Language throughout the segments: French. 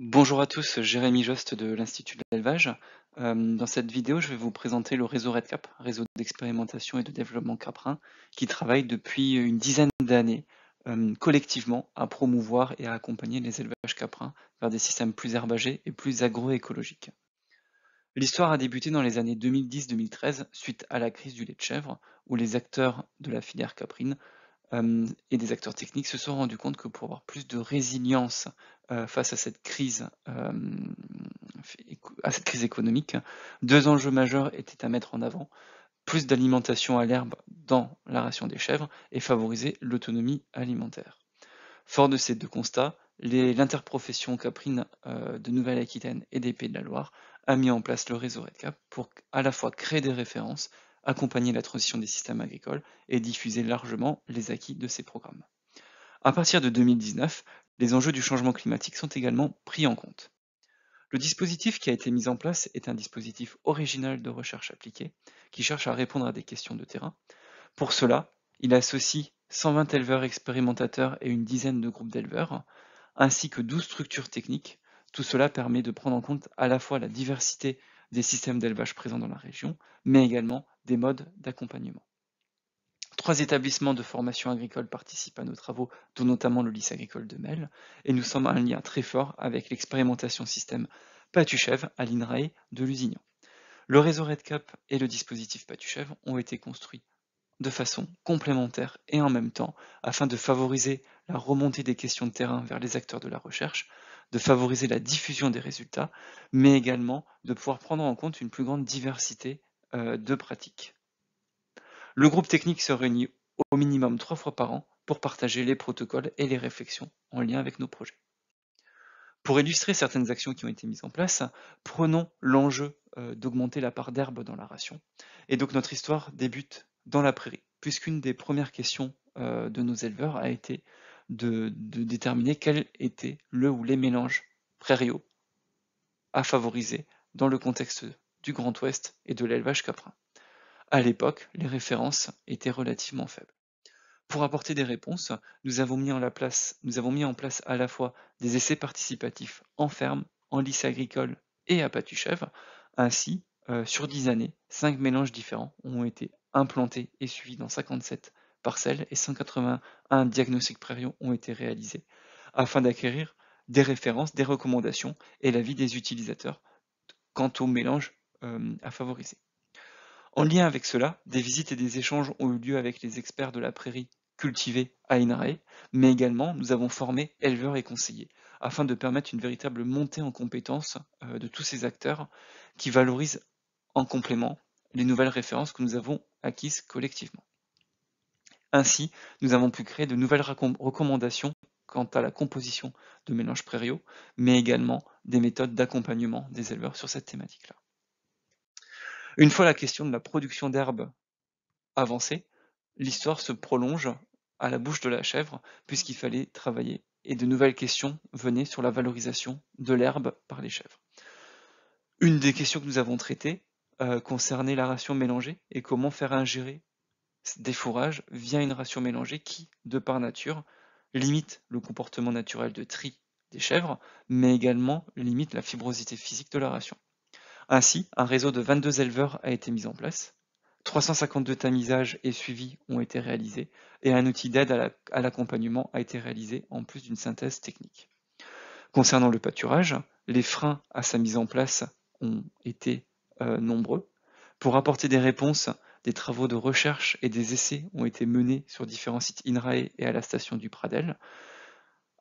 Bonjour à tous, Jérémy Jost de l'Institut de l'élevage. Dans cette vidéo, je vais vous présenter le réseau REDCap, réseau d'expérimentation et de développement caprin, qui travaille depuis une dizaine d'années collectivement à promouvoir et à accompagner les élevages caprins vers des systèmes plus herbagés et plus agroécologiques. L'histoire a débuté dans les années 2010-2013 suite à la crise du lait de chèvre, où les acteurs de la filière caprine et des acteurs techniques se sont rendus compte que pour avoir plus de résilience face à cette crise économique, deux enjeux majeurs étaient à mettre en avant: plus d'alimentation à l'herbe dans la ration des chèvres et favoriser l'autonomie alimentaire. Fort de ces deux constats, l'interprofession caprine de Nouvelle-Aquitaine et des Pays de la Loire a mis en place le réseau REDCap pour à la fois créer des références, accompagner la transition des systèmes agricoles et diffuser largement les acquis de ces programmes. À partir de 2019, les enjeux du changement climatique sont également pris en compte. Le dispositif qui a été mis en place est un dispositif original de recherche appliquée qui cherche à répondre à des questions de terrain. Pour cela, il associe 120 éleveurs expérimentateurs et une dizaine de groupes d'éleveurs, ainsi que 12 structures techniques. Tout cela permet de prendre en compte à la fois la diversité des systèmes d'élevage présents dans la région, mais également des modes d'accompagnement. 3 établissements de formation agricole participent à nos travaux, dont notamment le lycée agricole de Mel, et nous sommes un lien très fort avec l'expérimentation système Patuchèvre à l'INRAE de Lusignan. Le réseau REDCap et le dispositif Patuchèvre ont été construits de façon complémentaire et en même temps, afin de favoriser la remontée des questions de terrain vers les acteurs de la recherche, de favoriser la diffusion des résultats, mais également de pouvoir prendre en compte une plus grande diversité de pratiques. Le groupe technique se réunit au minimum 3 fois par an pour partager les protocoles et les réflexions en lien avec nos projets. Pour illustrer certaines actions qui ont été mises en place, prenons l'enjeu d'augmenter la part d'herbe dans la ration. Et donc notre histoire débute dans la prairie, puisqu'une des premières questions de nos éleveurs a été de déterminer quel était le ou les mélanges prairiaux à favoriser dans le contexte du Grand Ouest et de l'élevage caprin. À l'époque, les références étaient relativement faibles. Pour apporter des réponses, nous avons mis en place à la fois des essais participatifs en ferme, en lycée agricole et à Patuchèvre. Ainsi, sur 10 années, 5 mélanges différents ont été implantés et suivis dans 57 parcelles et 181 diagnostics prairiaux ont été réalisés afin d'acquérir des références, des recommandations et l'avis des utilisateurs quant aux mélanges à favoriser. En lien avec cela, des visites et des échanges ont eu lieu avec les experts de la prairie cultivée à INRAE, mais également nous avons formé éleveurs et conseillers afin de permettre une véritable montée en compétences de tous ces acteurs qui valorisent en complément les nouvelles références que nous avons acquises collectivement. Ainsi, nous avons pu créer de nouvelles recommandations quant à la composition de mélanges prairiaux, mais également des méthodes d'accompagnement des éleveurs sur cette thématique-là. Une fois la question de la production d'herbes avancée, l'histoire se prolonge à la bouche de la chèvre, puisqu'il fallait travailler, et de nouvelles questions venaient sur la valorisation de l'herbe par les chèvres. Une des questions que nous avons traitées concernait la ration mélangée et comment faire ingérer des fourrages via une ration mélangée qui, de par nature, limite le comportement naturel de tri des chèvres, mais également limite la fibrosité physique de la ration. Ainsi, un réseau de 22 éleveurs a été mis en place, 352 tamisages et suivis ont été réalisés, et un outil d'aide à l'accompagnement a été réalisé en plus d'une synthèse technique. Concernant le pâturage, les freins à sa mise en place ont été nombreux. Pour apporter des réponses, des travaux de recherche et des essais ont été menés sur différents sites INRAE et à la station du Pradel.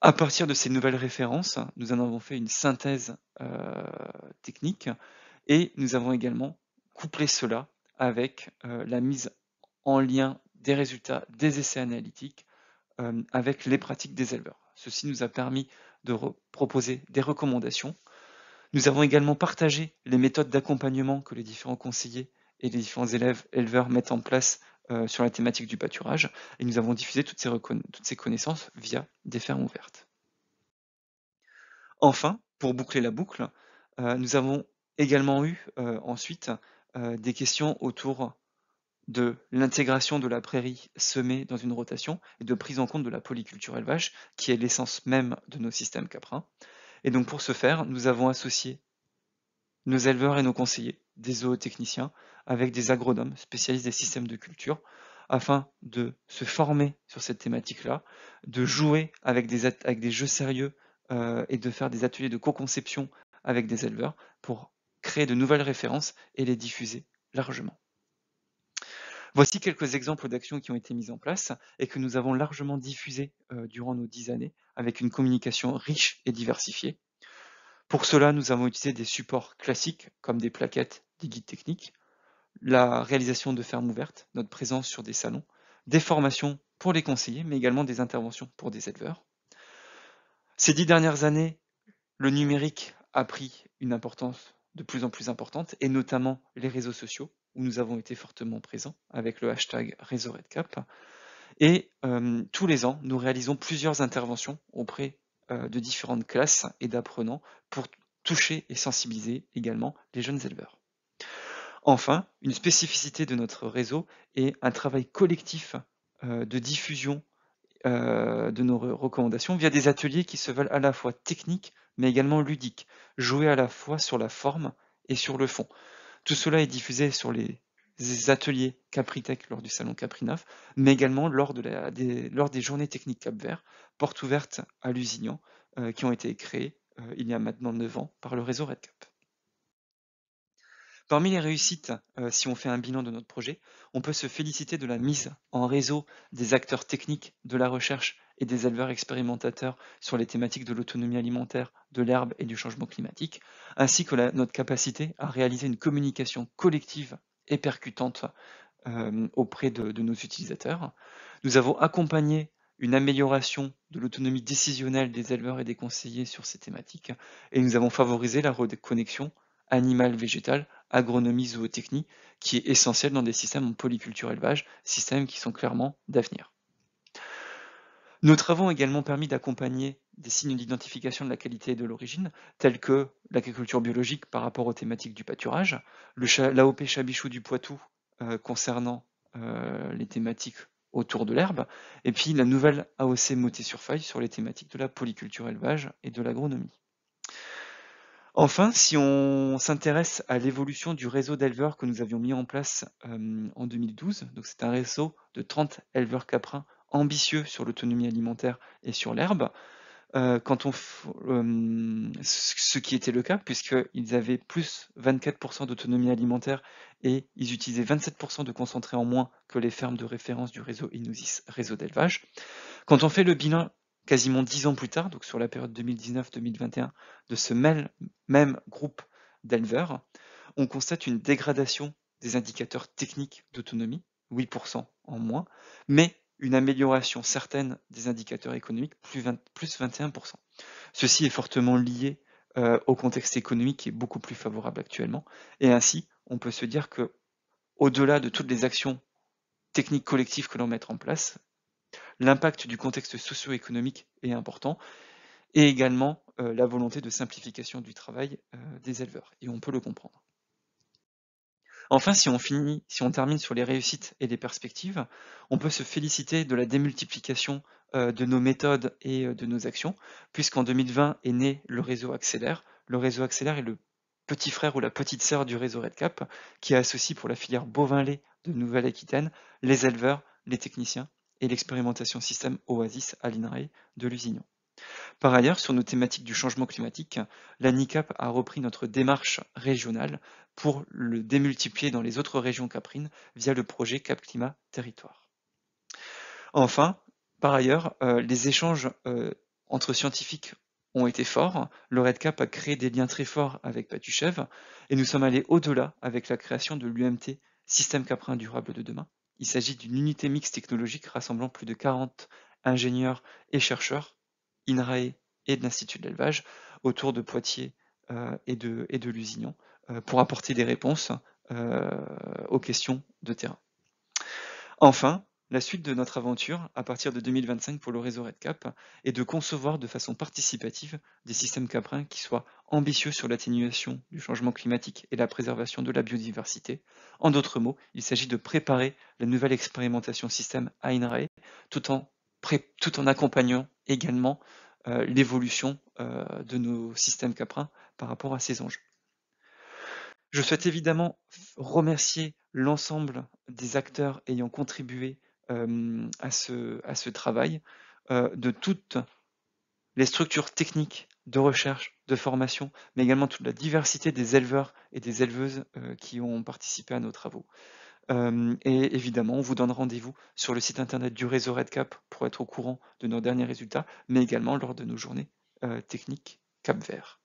À partir de ces nouvelles références, nous en avons fait une synthèse technique et nous avons également couplé cela avec la mise en lien des résultats des essais analytiques avec les pratiques des éleveurs. Ceci nous a permis de proposer des recommandations. Nous avons également partagé les méthodes d'accompagnement que les différents conseillers et les différents éleveurs mettent en place sur la thématique du pâturage, et nous avons diffusé toutes ces connaissances via des fermes ouvertes. Enfin, pour boucler la boucle, nous avons également eu ensuite des questions autour de l'intégration de la prairie semée dans une rotation et de prise en compte de la polyculture élevage, qui est l'essence même de nos systèmes caprins. Et donc pour ce faire, nous avons associé nos éleveurs et nos conseillers, des zootechniciens, avec des agronomes spécialistes des systèmes de culture, afin de se former sur cette thématique-là, de jouer avec des jeux sérieux et de faire des ateliers de co-conception avec des éleveurs pour créer de nouvelles références et les diffuser largement. Voici quelques exemples d'actions qui ont été mises en place et que nous avons largement diffusées durant nos 10 années avec une communication riche et diversifiée. Pour cela, nous avons utilisé des supports classiques comme des plaquettes, des guides techniques, la réalisation de fermes ouvertes, notre présence sur des salons, des formations pour les conseillers, mais également des interventions pour des éleveurs. Ces 10 dernières années, le numérique a pris une importance de plus en plus importante, et notamment les réseaux sociaux, où nous avons été fortement présents avec le hashtag Réseau RedCap. Et tous les ans, nous réalisons plusieurs interventions auprès de différentes classes et d'apprenants pour toucher et sensibiliser également les jeunes éleveurs. Enfin, une spécificité de notre réseau est un travail collectif de diffusion de nos recommandations via des ateliers qui se veulent à la fois techniques mais également ludiques, jouer à la fois sur la forme et sur le fond. Tout cela est diffusé sur les ateliers Capritech lors du salon Caprinov, mais également lors des journées techniques Cap-Vert, portes ouvertes à Lusignan, qui ont été créées il y a maintenant 9 ans par le réseau RedCap. Parmi les réussites, si on fait un bilan de notre projet, on peut se féliciter de la mise en réseau des acteurs techniques de la recherche et des éleveurs expérimentateurs sur les thématiques de l'autonomie alimentaire, de l'herbe et du changement climatique, ainsi que notre capacité à réaliser une communication collective et percutante auprès de nos utilisateurs. Nous avons accompagné une amélioration de l'autonomie décisionnelle des éleveurs et des conseillers sur ces thématiques, et nous avons favorisé la reconnexion animale-végétale, agronomie, zootechnie, qui est essentielle dans des systèmes en polyculture élevage, systèmes qui sont clairement d'avenir. Nos travaux ont également permis d'accompagner des signes d'identification de la qualité et de l'origine, tels que l'agriculture biologique par rapport aux thématiques du pâturage, l'AOP Chabichou du Poitou concernant les thématiques autour de l'herbe, et puis la nouvelle AOC Motet-sur-Feuille sur les thématiques de la polyculture élevage et de l'agronomie. Enfin, si on s'intéresse à l'évolution du réseau d'éleveurs que nous avions mis en place en 2012, donc c'est un réseau de 30 éleveurs caprins ambitieux sur l'autonomie alimentaire et sur l'herbe, ce qui était le cas, puisqu'ils avaient plus 24% d'autonomie alimentaire et ils utilisaient 27% de concentré en moins que les fermes de référence du réseau Inusis, réseau d'élevage. Quand on fait le bilan quasiment 10 ans plus tard, donc sur la période 2019-2021, de ce même groupe d'éleveurs, on constate une dégradation des indicateurs techniques d'autonomie, 8% en moins, mais une amélioration certaine des indicateurs économiques, plus 21%. Ceci est fortement lié au contexte économique qui est beaucoup plus favorable actuellement, et ainsi on peut se dire que, au-delà de toutes les actions techniques collectives que l'on met en place, l'impact du contexte socio-économique est important, et également la volonté de simplification du travail des éleveurs, et on peut le comprendre. Enfin, si on termine sur les réussites et les perspectives, on peut se féliciter de la démultiplication de nos méthodes et de nos actions, puisqu'en 2020 est né le réseau Accélère. Le réseau Accélère est le petit frère ou la petite sœur du réseau RedCap, qui associe pour la filière bovin-lait de Nouvelle-Aquitaine les éleveurs, les techniciens et l'expérimentation système Oasis à l'INRAE de Lusignan. Par ailleurs, sur nos thématiques du changement climatique, la NICAP a repris notre démarche régionale pour le démultiplier dans les autres régions caprines via le projet Cap Climat Territoire. Enfin, par ailleurs, les échanges entre scientifiques ont été forts. Le RedCap a créé des liens très forts avec Patuchev et nous sommes allés au-delà avec la création de l'UMT Système Caprin Durable de demain. Il s'agit d'une unité mixte technologique rassemblant plus de 40 ingénieurs et chercheurs INRAE et de l'Institut de l'élevage autour de Poitiers et de Lusignan pour apporter des réponses aux questions de terrain. Enfin, la suite de notre aventure à partir de 2025 pour le réseau RedCap est de concevoir de façon participative des systèmes caprins qui soient ambitieux sur l'atténuation du changement climatique et la préservation de la biodiversité. En d'autres mots, il s'agit de préparer la nouvelle expérimentation système à INRAE tout en accompagnant également l'évolution de nos systèmes caprins par rapport à ces enjeux. Je souhaite évidemment remercier l'ensemble des acteurs ayant contribué à ce travail, de toutes les structures techniques de recherche, de formation, mais également toute la diversité des éleveurs et des éleveuses qui ont participé à nos travaux. Et évidemment, on vous donne rendez-vous sur le site internet du réseau RedCap pour être au courant de nos derniers résultats, mais également lors de nos journées techniques Cap Vert.